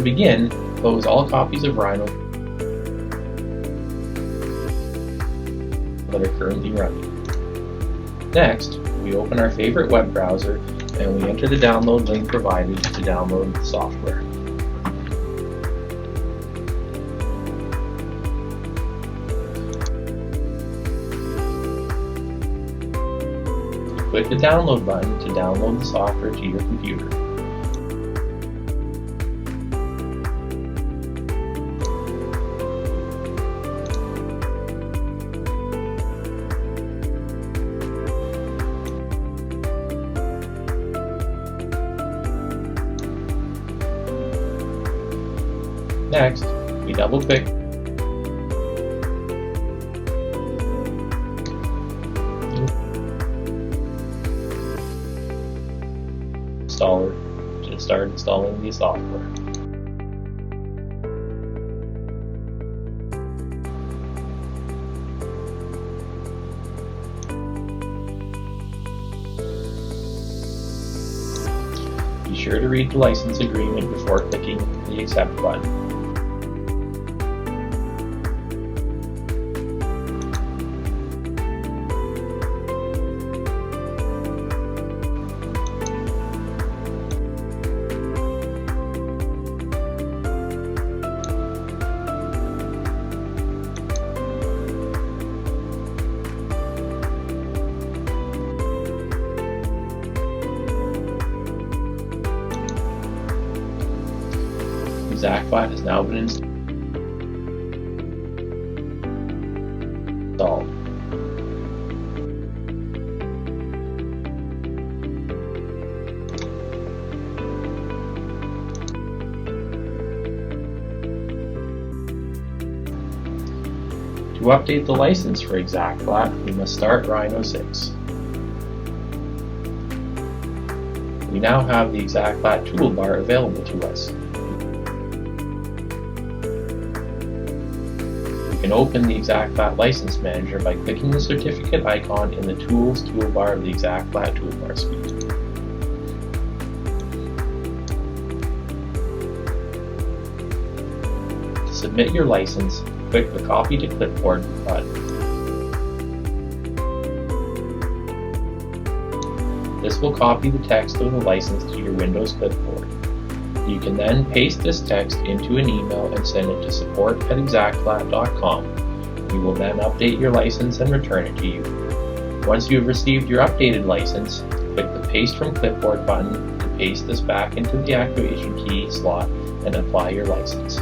begin, close all copies of Rhino that are currently running. Next, we open our favorite web browser and we enter the download link provided to download the software. Click the download button to download the software to your computer. Next, we double-click installer to start installing the software. Be sure to read the license agreement before clicking the Accept button. ExactFlat has now been installed. To update the license for ExactFlat, we must start Rhino 6. We now have the ExactFlat toolbar available to us. You can open the ExactFlat License Manager by clicking the certificate icon in the Tools toolbar of the ExactFlat toolbar suite. To submit your license, click the Copy to Clipboard button. This will copy the text of the license to your Windows clipboard. You can then paste this text into an email and send it to support@exactflat.com. We will then update your license and return it to you. Once you have received your updated license, click the Paste from Clipboard button to paste this back into the activation key slot and apply your license.